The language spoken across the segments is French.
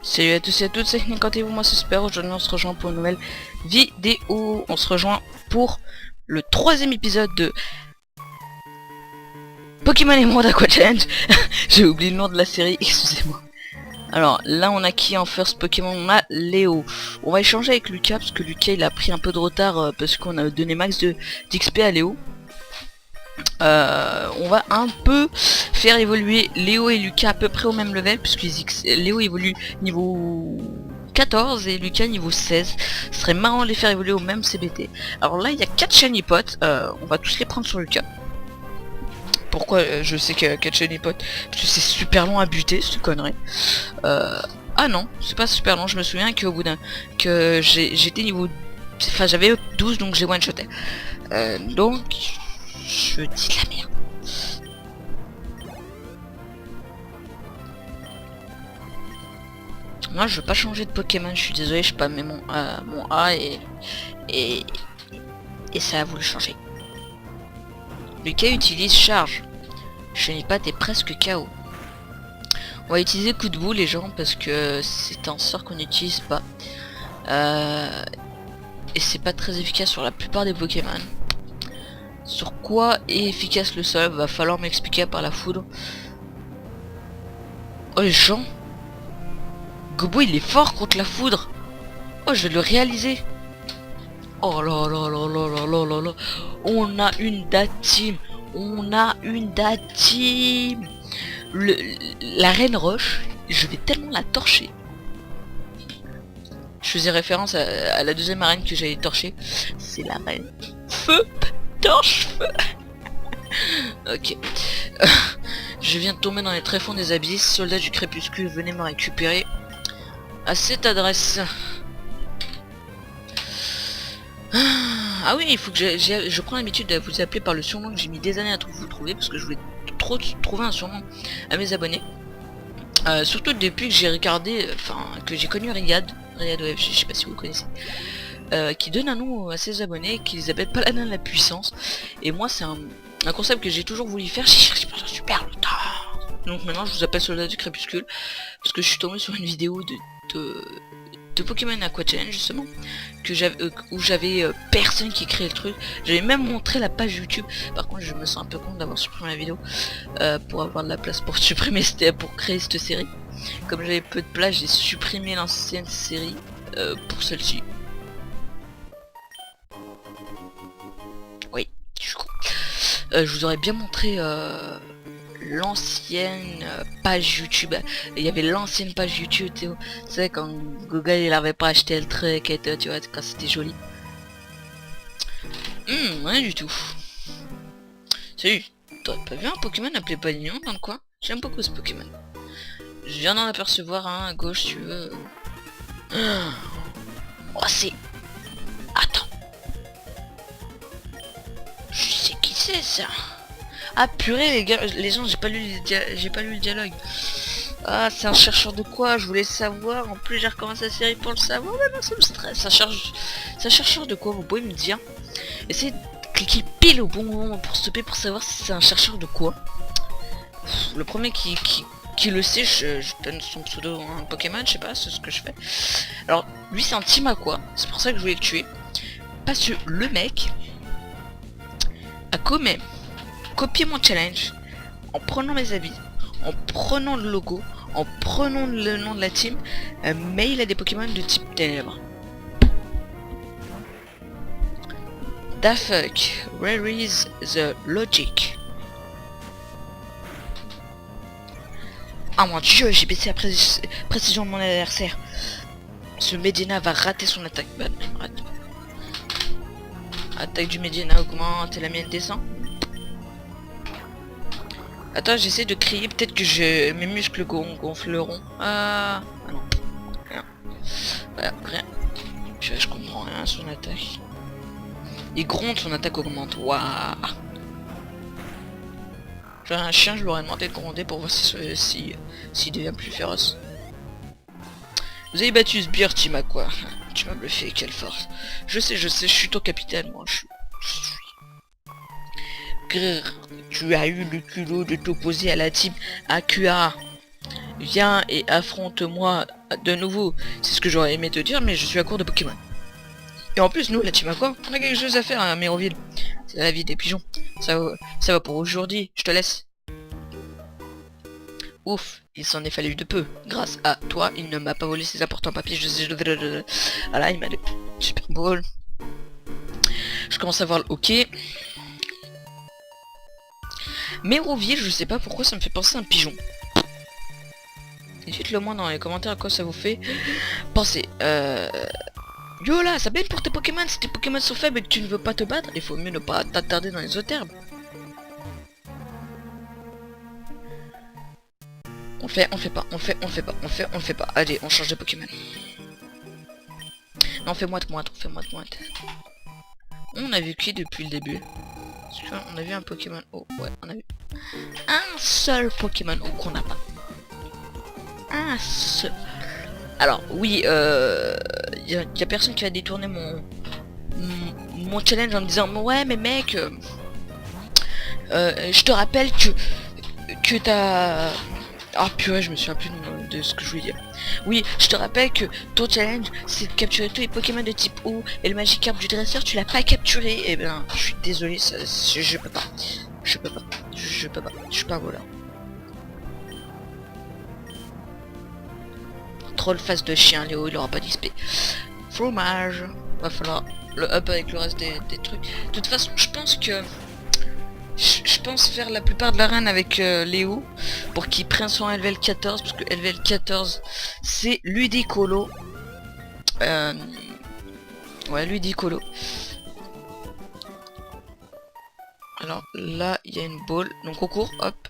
Salut à tous et à toutes, c'est Nicontez-vous, moi c'est Super. Aujourd'hui on se rejoint pour une nouvelle vidéo. On se rejoint pour le troisième épisode de Pokémon Emerald Aqua Challenge. J'ai oublié le nom de la série, excusez-moi. Alors là on a qui en first Pokémon? On a Léo. On va échanger avec Lucas parce que Lucas il a pris un peu de retard parce qu'on a donné max d'XP à Léo. On va un peu faire évoluer Léo et Lucas à peu près au même level puisque Léo évolue niveau 14 et Lucas niveau 16. Ce serait marrant de les faire évoluer au même CBT. Alors là il y a 4 shiny pots, on va tous les prendre sur Lucas. Pourquoi je sais qu'il y a 4 shiny pots? Parce que c'est super long à buter cette connerie. Ah non, c'est pas super long, je me souviens qu'au bout d'un... que j'étais niveau... Enfin j'avais 12 donc j'ai one shoté. Donc... je dis de la merde. Moi je veux pas changer de Pokémon, je suis désolé, je pas mis mon A et ça a voulu changer. Lucas utilise charge. Je n'ai pas, t'es presque KO. On va utiliser coup de boue les gens parce que c'est un sort qu'on n'utilise pas. Et c'est pas très efficace sur la plupart des Pokémon. Sur quoi est efficace le sol? Va falloir m'expliquer par la foudre. Oh les gens, Gobo il est fort contre la foudre. Oh je vais le réaliser. Oh là là là là là là là là. On a une Dateam. On a une Dateam. La reine roche, je vais tellement la torcher. Je faisais référence à la deuxième arène que j'avais torcher. C'est la reine feu. Torche feu. Ok. Je viens de tomber dans les tréfonds des abysses. Soldats du crépuscule, venez me récupérer à cette adresse. Ah oui, il faut que je prends l'habitude de vous appeler par le surnom que j'ai mis des années à vous trouver parce que je voulais trop trouver un surnom à mes abonnés. Surtout depuis que j'ai regardé, enfin que j'ai connu Riyad OF, je sais pas si vous connaissez, qui donne un nom à ses abonnés, qui les appelle Paladin de la puissance. Et moi c'est un concept que j'ai toujours voulu faire, j'ai cherché pendant super longtemps. Donc maintenant je vous appelle Soldat du Crépuscule parce que je suis tombé sur une vidéo de Pokémon Aqua Challenge justement que où j'avais personne qui créait le truc. J'avais même montré la page YouTube. Par contre je me sens un peu con d'avoir supprimé la vidéo pour avoir de la place pour supprimer pour créer cette série. Comme j'avais peu de place, j'ai supprimé l'ancienne série pour celle-ci. Oui, je suis con. Je vous aurais bien montré l'ancienne page YouTube. Il y avait l'ancienne page YouTube, tu sais, quand Google il avait pas acheté le truc et tout, tu vois, quand c'était joli. Rien du tout. Salut, t'aurais pas vu un Pokémon appelé Palignon dans le coin? J'aime beaucoup ce Pokémon. Je viens d'en apercevoir un à gauche, tu veux. Oh c'est... Attends. Je sais qui c'est ça. Ah purée les gars, les gens, j'ai pas lu le dialogue. Ah c'est un chercheur de quoi? Je voulais savoir. En plus j'ai recommencé la série pour le savoir. Mais non ça me stresse. C'est un chercheur de quoi? Vous pouvez me dire? Essayez de cliquer pile au bon moment pour stopper pour savoir si c'est un chercheur de quoi. Le premier qui le sait, je donne son pseudo à un Pokémon, je sais pas, c'est ce que je fais. Alors lui c'est un team aqua, c'est pour ça que je voulais le tuer. Parce que le mec a quand même copié mon challenge en prenant mes habits, en prenant le logo, en prenant le nom de la team, mais il a des Pokémon de type ténèbres. Da fuck, where is the logic? Ah mon dieu, j'ai baissé la précision de mon adversaire. Ce Medina va rater son attaque. Bah, rate. Attaque du Medina augmente et la mienne descend. Attends, j'essaie de crier, peut-être que mes muscles gonfleront. Ah non. Rien. Voilà, rien. Je comprends rien, son attaque. Il gronde, son attaque augmente. Waouh. J'aurais un chien, je lui aurais demandé de gronder pour voir s'il devient plus féroce. Vous avez battu ce beer team à quoi? Tu m'as bluffé, quelle force. Je sais, je suis ton capitaine, moi, je suis. Grrr, tu as eu le culot de t'opposer à la team AQA. Viens et affronte-moi Ah, de nouveau, c'est ce que j'aurais aimé te dire, mais je suis à court de Pokémon. Et en plus, nous, la team Aqua, on a quelque chose à faire à Méroville. C'est la vie des pigeons. Ça va pour aujourd'hui, je te laisse. Ouf, il s'en est fallu de peu. Grâce à toi, il ne m'a pas volé ses importants papiers. Voilà, il m'a donné Super Ball. Je commence à voir le hockey. Méroville, je sais pas pourquoi ça me fait penser à un pigeon. Dites-le moi dans les commentaires à quoi ça vous fait penser. Yo là, ça bête pour tes Pokémon. Si tes Pokémon sont faibles et que tu ne veux pas te battre, il faut mieux ne pas t'attarder dans les autres herbes. On fait pas. Allez, on change de Pokémon. Non, on fait moite. On a vu qui depuis le début? On a vu un Pokémon O. Ouais, on a vu un seul Pokémon O qu'on n'a pas. Un seul. Alors, oui, y a personne qui va détourner mon challenge en me disant ouais, mais mec, je te rappelle que t'as... Ah purée, je me souviens plus de ce que je voulais dire. Oui, je te rappelle que ton challenge, c'est de capturer tous les Pokémon de type O et le Magikarp du dresseur, tu l'as pas capturé. Eh ben, je suis désolé, ça, je peux pas. Je peux pas. Je peux pas. Je suis pas un voleur. Troll face de chien, Léo, il aura pas d'XP. Fromage. Va falloir le up avec le reste des trucs. De toute façon, je pense que... Je pense faire la plupart de l'arène avec Léo pour qu'il prenne son level 14 parce que level 14 c'est Ludicolo. Ouais, Ludicolo. Alors là il y a une balle, donc on court, hop.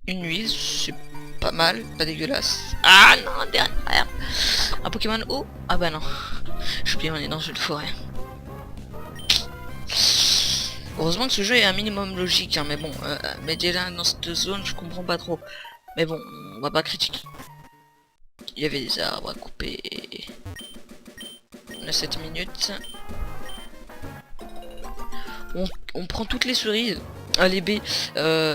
Une nuise, c'est pas mal, pas dégueulasse. Ah non, derrière. Un Pokémon haut. Ah bah non. J'oublie, on est dans une forêt. Heureusement que ce jeu est un minimum logique, hein, mais bon, Medjay dans cette zone, je comprends pas trop. Mais bon, on va pas critiquer. Il y avait des arbres à couper. On a 7 minutes. On prend toutes les cerises, les baies,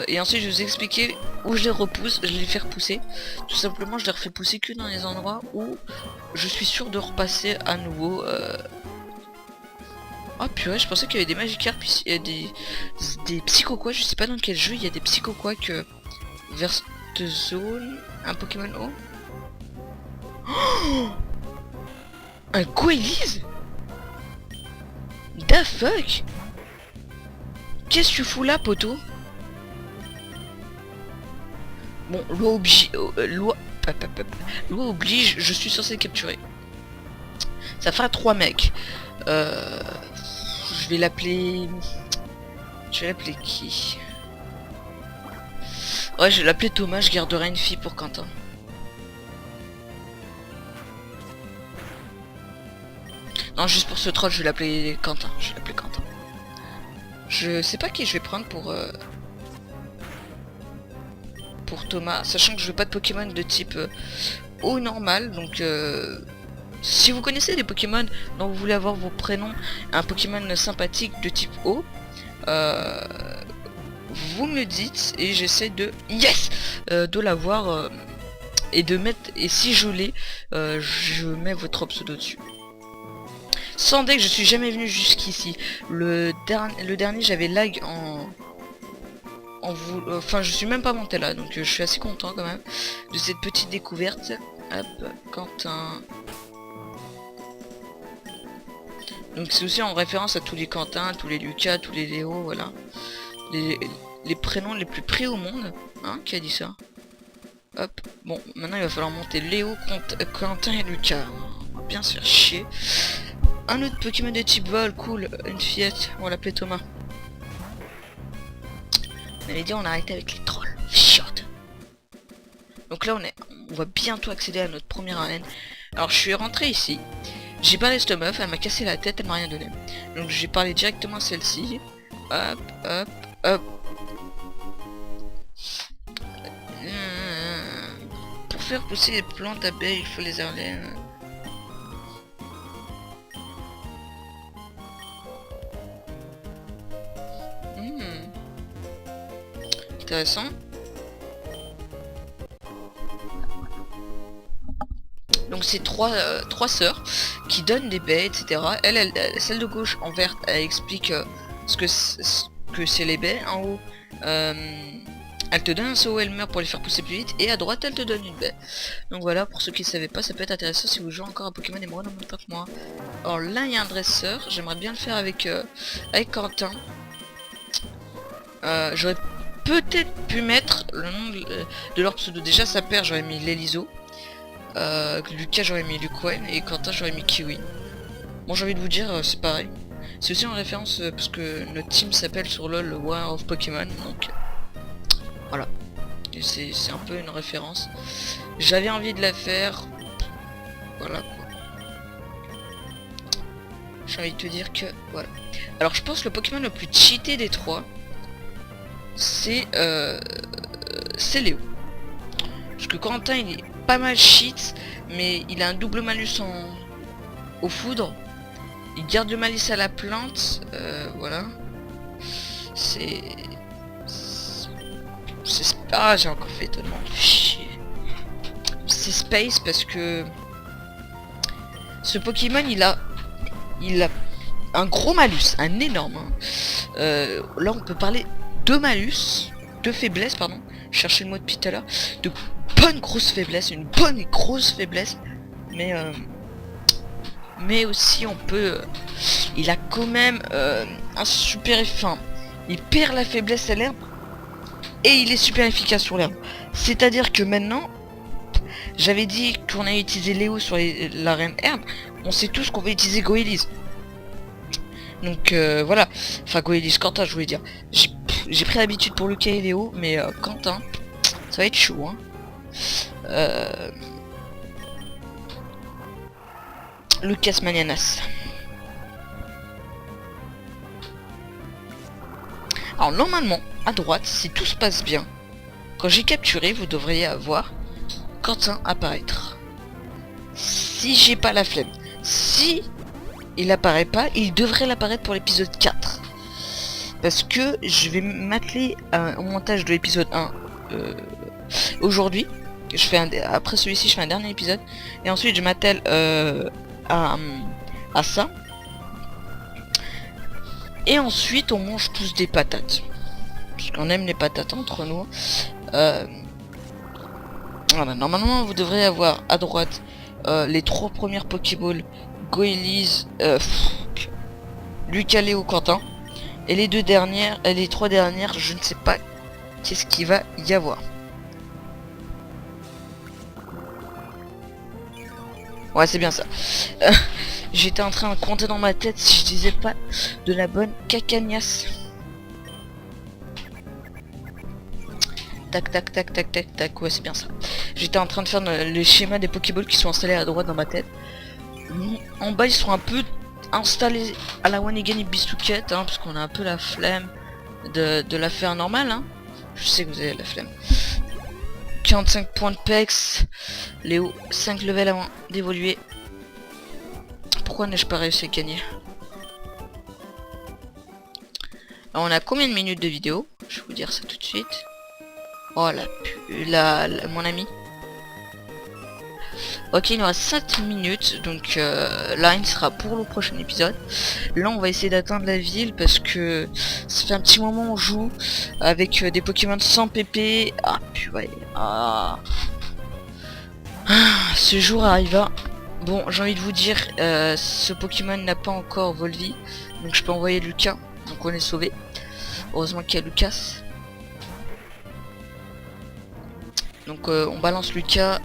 et ensuite je vais vous expliquer où je les repousse, je les fais repousser. Tout simplement, je les refais pousser que dans les endroits où je suis sûr de repasser à nouveau. Oh purée, je pensais qu'il y avait des Magikarp ici, des Psychoquack, je sais pas dans quel jeu il y a des Psychoquack vers cette zone. Un Pokémon O. Oh, un Coelise. Da fuck. Qu'est-ce que tu fous là, poteau? Bon, loi oblige, je suis censé capturer. Ça fera 3 mecs. Je vais l'appeler... Je vais l'appeler qui? Ouais, je vais l'appeler Thomas, je garderai une fille pour Quentin. Non, juste pour ce troll, je vais l'appeler Quentin. Je sais pas qui je vais prendre pour Thomas, sachant que je veux pas de Pokémon de type eau normal, donc si vous connaissez des Pokémon dont vous voulez avoir vos prénoms, un Pokémon sympathique de type eau, vous me le dites et j'essaie de de l'avoir et de mettre, et si je l'ai, je mets votre pseudo dessus. Sans deck, je suis jamais venu jusqu'ici. Le dernier j'avais lag enfin je suis même pas monté là, donc je suis assez content quand même de cette petite découverte. Hop, Quentin. Donc c'est aussi en référence à tous les Quentin, tous les Lucas, tous les Léo, voilà. Les prénoms les plus pris au monde. Hein, qui a dit ça? Hop, bon, maintenant il va falloir monter Léo, Quentin et Lucas. On va bien se faire chier. Un autre Pokémon de type vol, cool, une fillette, on va l'appeler Thomas. On avait dit on arrêtait avec les trolls, chiottes. Donc là on va bientôt accéder à notre première arène. Alors je suis rentré ici, j'ai parlé à cette meuf, elle m'a cassé la tête, elle m'a rien donné. Donc j'ai parlé directement à celle-ci. Hop, hop, hop. Pour faire pousser les plantes d'abeilles, il faut les arler. Intéressant. Donc c'est trois sœurs qui donnent des baies, etc. Celle de gauche en verte, elle explique ce que c'est les baies. En haut, elle te donne un saut, elle meurt pour les faire pousser plus vite. Et à droite, elle te donne une baie. Donc voilà, pour ceux qui ne savaient pas, ça peut être intéressant si vous jouez encore à Pokémon Emerald en même temps que moi. Alors là, il y a un dresseur. J'aimerais bien le faire avec Quentin. J'aurais peut-être pu mettre le nom de leur pseudo. Déjà, sa paire, j'aurais mis l'Eliso. Lucas, j'aurais mis Luquen. Et Quentin, j'aurais mis Kiwi. Bon, j'ai envie de vous dire, c'est pareil. C'est aussi en référence parce que notre team s'appelle sur LoL War of Pokémon. Donc voilà. C'est un peu une référence. J'avais envie de la faire. Voilà quoi. J'ai envie de te dire que voilà. Alors je pense que le Pokémon le plus cheaté des trois, c'est Léo. Parce que Quentin il est pas mal cheat, mais il a un double malus au foudre. Il garde le malus à la plante. Voilà. Ah, j'ai encore fait étonnement. Chier. C'est Space parce que ce Pokémon il a un gros malus, un énorme. Là on peut parler de malus, de faiblesse pardon. Je cherchais le mot depuis tout à l'heure. De bonne grosse faiblesse, une bonne et grosse faiblesse. Mais aussi on peut. Il a quand même un super fin. Il perd la faiblesse à l'herbe. Et il est super efficace sur l'herbe. C'est-à-dire que maintenant, j'avais dit qu'on a utilisé Léo sur la reine herbe. On sait tous qu'on va utiliser Goélis. Donc voilà. Enfin Goélis, Quentin je voulais dire. J'ai pris l'habitude pour Lucas et Léo. Mais Quentin, ça va être chaud. Hein. Lucas Manianas. Alors normalement, à droite, si tout se passe bien, quand j'ai capturé, vous devriez avoir Quentin apparaître. Si j'ai pas la flemme. Si il apparaît pas, il devrait l'apparaître pour l'épisode 4. Parce que je vais m'atteler au montage de l'épisode 1 aujourd'hui. Après celui-ci, je fais un dernier épisode. Et ensuite, je m'attelle à ça. Et ensuite on mange tous des patates. Parce qu'on aime les patates entre nous. Voilà, normalement vous devrez avoir à droite les 3 premières Pokéballs. Goélis, Lucas, Léo, Quentin. Et les 3 dernières, je ne sais pas qu'est-ce qu'il va y avoir. Ouais, c'est bien ça. J'étais en train de compter dans ma tête si je disais pas de la bonne cacagnasse. Tac tac tac tac tac tac, ouais c'est bien ça. J'étais en train de faire le schéma des Pokéballs qui sont installés à droite dans ma tête. En bas ils sont un peu installés à la One Again et Bistouquette, hein, parce qu'on a un peu la flemme de la faire normale. Hein. Je sais que vous avez la flemme. 45 points de pex. Léo, 5 levels avant d'évoluer. Pourquoi n'ai-je pas réussi à gagner? Alors on a combien de minutes de vidéo? Je vais vous dire ça tout de suite. Oh mon ami. Ok, il nous reste 7 minutes. Donc là il sera pour le prochain épisode. Là on va essayer d'atteindre la ville parce que ça fait un petit moment on joue avec des Pokémon sans PP. Ah purée. Ce jour arriva. Bon, j'ai envie de vous dire, ce Pokémon n'a pas encore Volvi, donc je peux envoyer Lucas, donc on est sauvé. Heureusement qu'il y a Lucas. Donc on balance Lucas,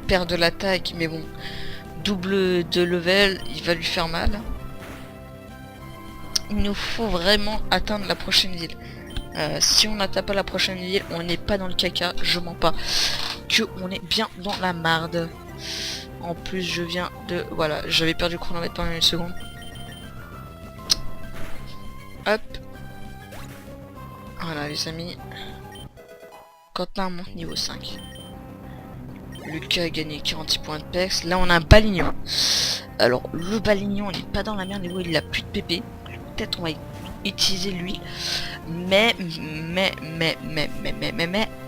perd de l'attaque, mais bon, double de level, il va lui faire mal. Il nous faut vraiment atteindre la prochaine ville. Si on n'atteint pas la prochaine ville, on n'est pas dans le caca, je mens pas. Que on est bien dans la marde. En plus je viens de... Voilà, j'avais perdu le chronomètre pendant une seconde. Hop. Voilà les amis. Quentin monte niveau 5. Lucas a gagné 46 points de pex. Là on a un Balignon. Alors le Balignon il est pas dans la merde, il a plus de PP. Peut-être on va utiliser lui. Mais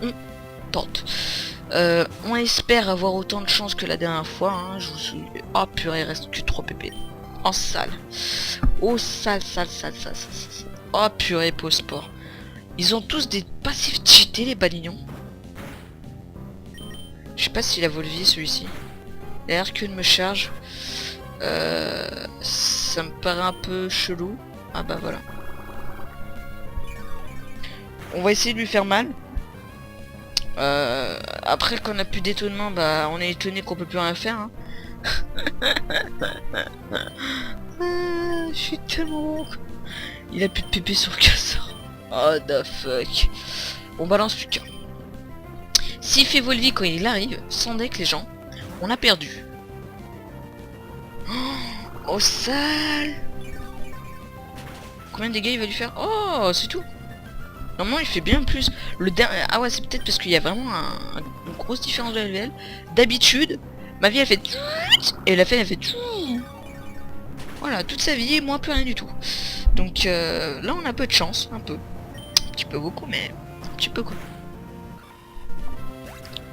on tente. On espère avoir autant de chance que la dernière fois, hein. Je vous souviens. Oh purée, il reste que 3 pp. Oh sale. Oh sale. Oh purée, pau sport. Ils ont tous des passifs cheatés, les balignons. Je sais pas s'il a volé celui-ci. La Hercule me charge. Ça me paraît un peu chelou. Ah bah voilà. On va essayer de lui faire mal. Après qu'on a plus d'étonnement, bah on est étonné qu'on peut plus rien faire. Hein. Je suis tellement bon. Il a plus de pépé sur le casseur. Oh the fuck. On balance plus qu'un. S'il fait Volvi quand il arrive, sans deck les gens, on a perdu. Oh sale. Combien de dégâts il va lui faire? Oh c'est tout. Normalement il fait bien plus. Le dernier. Ah ouais c'est peut-être parce qu'il y a vraiment une grosse différence de LVL. D'habitude, ma vie elle fait et la fête elle fait. Voilà, toute sa vie et moi plus rien du tout. Donc là on a peu de chance, un peu. Un petit peu beaucoup mais un petit peu quoi.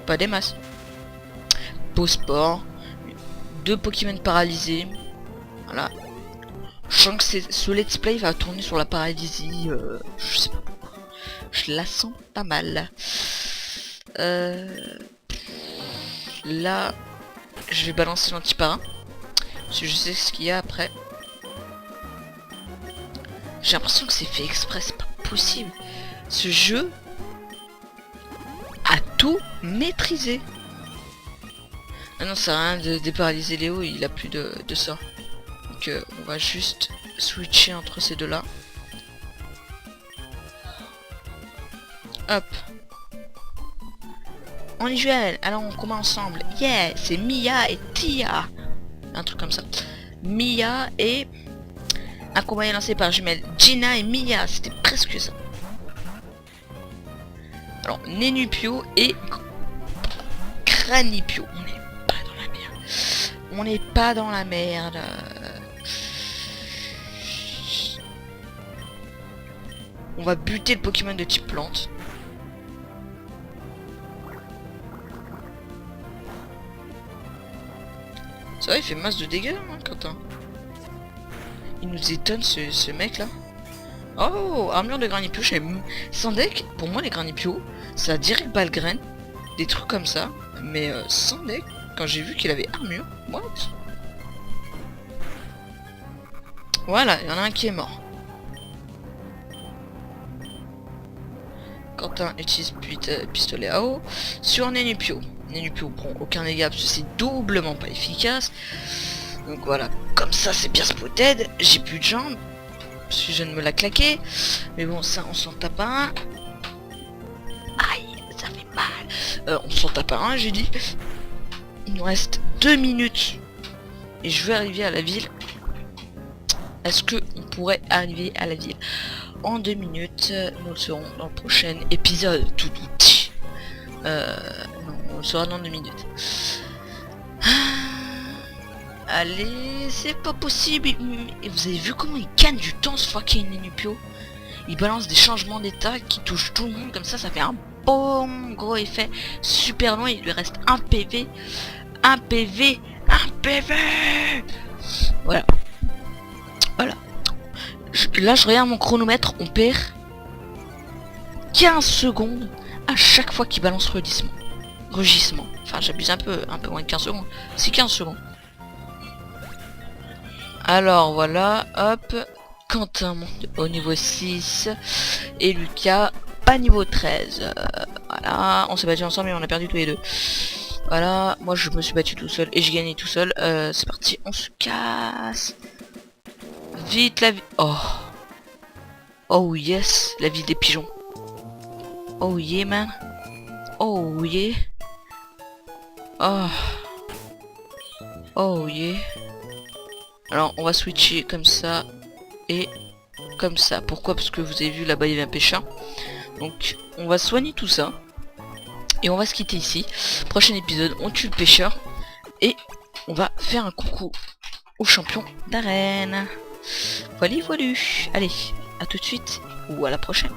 Pas des masses. Beau sport. 2 Pokémon paralysés. Voilà. Je sens que ce let's play va tourner sur la paralysie. Je sais pas pourquoi. Je la sens pas mal. Là, je vais balancer l'antiparin. Parce que je sais ce qu'il y a après. J'ai l'impression que c'est fait exprès, c'est pas possible. Ce jeu a tout maîtrisé. Ah non, ça sert à rien de déparalyser Léo, il a plus de sort. Donc on va juste switcher entre ces deux-là. Hop. On y joue, alors on commence ensemble. Yeah, c'est Mia et Tia. Un truc comme ça. Mia et... Un combat est lancé par jumelles Gina et Mia, c'était presque ça. Alors, Nenupio et Cranipio. On n'est pas dans la merde. On n'est pas dans la merde. On va buter le Pokémon de type plante. Ça va, il fait masse de dégâts, hein, Quentin. Il nous étonne ce mec là. Oh, armure de Granipio, sans deck, pour moi les Granipio, ça a direct Balgraine, des trucs comme ça, mais sans deck, quand j'ai vu qu'il avait armure, what? Voilà, il y en a un qui est mort. Quentin utilise pistolet à eau sur Nenupio. Nenupio prend aucun dégât parce que c'est doublement pas efficace. Donc voilà, comme ça c'est bien spotted, j'ai plus de jambes. Parce que je viens de me la claquer. Mais bon, ça, on s'en tape un. Aïe, ça fait mal. On s'en tape un, j'ai dit. Il nous reste 2 minutes. Et je vais arriver à la ville. Est-ce que on pourrait arriver à la ville en 2 minutes? Nous le serons dans le prochain épisode. Tout petit. Non, on le sera dans 2 minutes. Allez, c'est pas possible. Et vous avez vu comment il gagne du temps ce fucking Nenupio? Il balance des changements d'état qui touchent tout le monde. Comme ça fait un bon gros effet. Super loin, il lui reste un PV. Un PV. Un PV. Voilà. Voilà. Là, je regarde mon chronomètre. On perd 15 secondes à chaque fois qu'il balance rugissement. Enfin, j'abuse un peu moins de 15 secondes. C'est 15 secondes. Alors voilà, hop, Quentin monte au niveau 6 et Lucas pas niveau 13. Voilà, on s'est battu ensemble et on a perdu tous les deux. Voilà, moi je me suis battu tout seul et j'ai gagné tout seul. C'est parti, on se casse. Vite la vie. Oh. Oh yes, la ville des pigeons. Oh yeah man. Oh yeah. Oh. Oh yeah. Alors on va switcher comme ça et comme ça. Pourquoi? Parce que vous avez vu là-bas il y avait un pêcheur. Donc on va soigner tout ça. Et on va se quitter ici. Prochain épisode, on tue le pêcheur. Et on va faire un coucou au champion d'arène. Voilà, voilà. Allez, à tout de suite ou à la prochaine.